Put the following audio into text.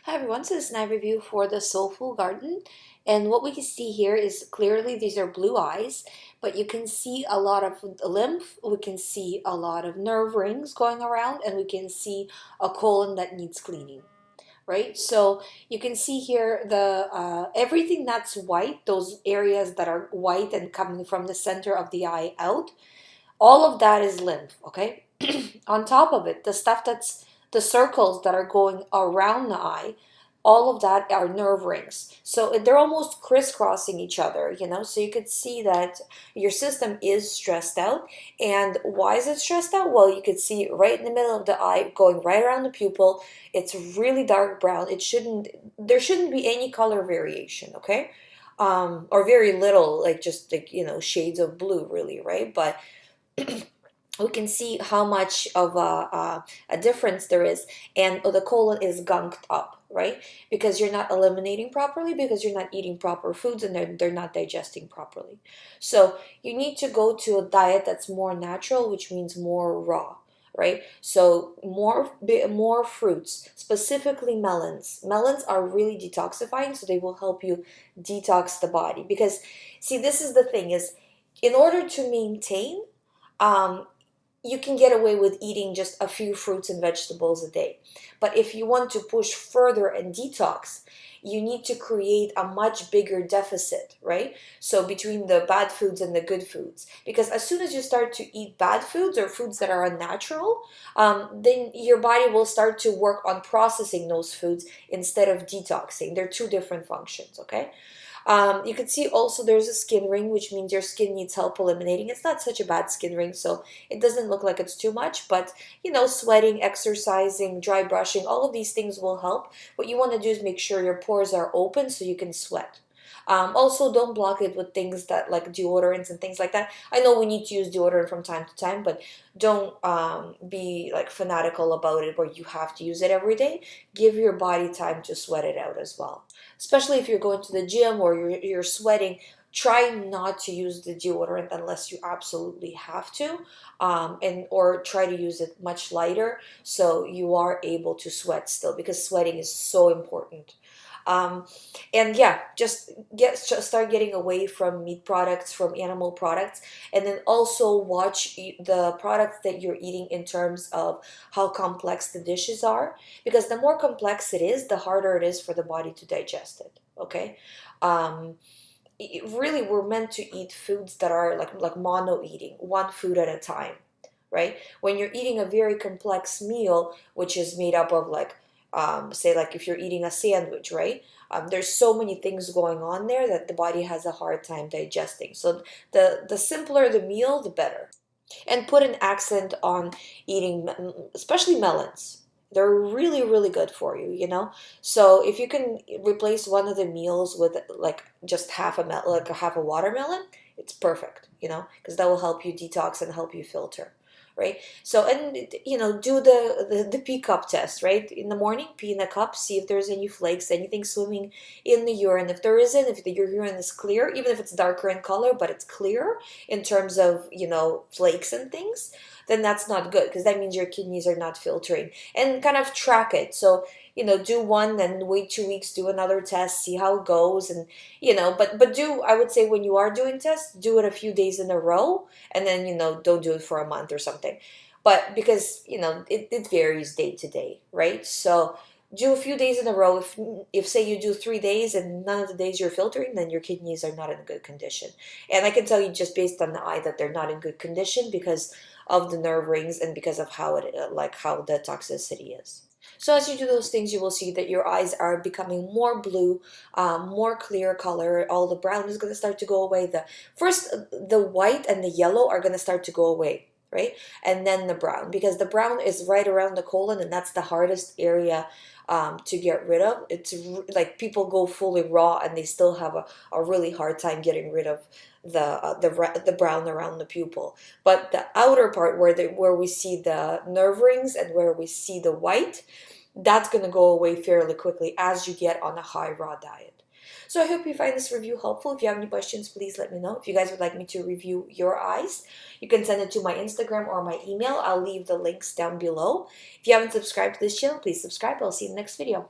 Hi everyone, so this is an eye review for the Soulful Garden, and what we can see here is clearly these are blue eyes, but you can see a lot of lymph, we can see a lot of nerve rings going around, and we can see a colon that needs cleaning, right? So you can see here the everything that's white, those areas that are white and coming from the center of the eye out, all of that is lymph, okay? On top of it, the stuff that's the circles that are going around the eye, all of that are nerve rings. So they're almost crisscrossing each other, So you could see that your system is stressed out. And why is it stressed out? Well, you could see right in the middle of the eye, going right around the pupil. It's really dark brown. There shouldn't be any color variation, okay? Or very little, like just like, shades of blue, really, right? But we can see how much of a difference there is, and the colon is gunked up, right? Because you're not eliminating properly, because you're not eating proper foods, and they're not digesting properly. So you need to go to a diet that's more natural, which means more raw, right? So more fruits, specifically melons. Melons are really detoxifying, so they will help you detox the body. Because see, this is the thing, is in order to maintain, um, you can get away with eating just a few fruits and vegetables a day. But if you want to push further and detox, you need to create a much bigger deficit, right? So between the bad foods and the good foods. Because as soon as you start to eat bad foods or foods that are unnatural, then your body will start to work on processing those foods instead of detoxing. They're two different functions, okay? You can see also there's a skin ring, which means your skin needs help eliminating. It's not such a bad skin ring, so it doesn't look like it's too much, but sweating, exercising, dry brushing, all of these things will help. What you want to do is make sure your pores are open so you can sweat. Also, don't block it with things that like deodorants and things like that. I know we need to use deodorant from time to time, but don't be like fanatical about it where you have to use it every day. Give your body time to sweat it out as well. Especially if you're going to the gym or you're sweating, try not to use the deodorant unless you absolutely have to, and or try to use it much lighter so you are able to sweat still, because sweating is so important. um, and yeah, just start getting away from meat products, from animal products, and then also watch the products that you're eating in terms of how complex the dishes are, because the more complex it is, the harder it is for the body to digest it, okay? um, Really, we're meant to eat foods that are like mono eating, one food at a time, right? When you're eating a very complex meal, which is made up of like, say like if you're eating a sandwich, right? There's so many things going on there that the body has a hard time digesting. So the simpler the meal, the better. And put an accent on eating, especially melons. They're really, really good for you. So if you can replace one of the meals with like just like a half a watermelon, it's perfect, because that will help you detox and help you filter, right? So, and do the pee cup test, right? In the morning, pee in the cup, see if there's any flakes, anything swimming in the urine. If there isn't, if your urine is clear, even if it's darker in color, but it's clear in terms of, flakes and things, then that's not good, because that means your kidneys are not filtering. And kind of track it. So, do one, then wait 2 weeks, do another test, see how it goes. And, but do, I would say when you are doing tests, do it a few days in a row, and then, don't do it for a month or something. But because, it varies day to day, right? So do a few days in a row. If say you do 3 days and none of the days you're filtering, then your kidneys are not in good condition. And I can tell you just based on the eye that they're not in good condition because of the nerve rings and because of how how the toxicity is. So as you do those things, you will see that your eyes are becoming more blue, more clear color. All the brown is going to start to go away. The white and the yellow are going to start to go away, right? And then the brown, because the brown is right around the colon, and that's the hardest area to get rid of. It's like people go fully raw and they still have a really hard time getting rid of the brown around the pupil. But the outer part where we see the nerve rings and where we see the white, that's going to go away fairly quickly as you get on a high raw diet. So I hope you find this review helpful. If you have any questions, please let me know. If you guys would like me to review your eyes, you can send it to my Instagram or my email. I'll leave the links down below. If you haven't subscribed to this channel, please subscribe. I'll see you in the next video.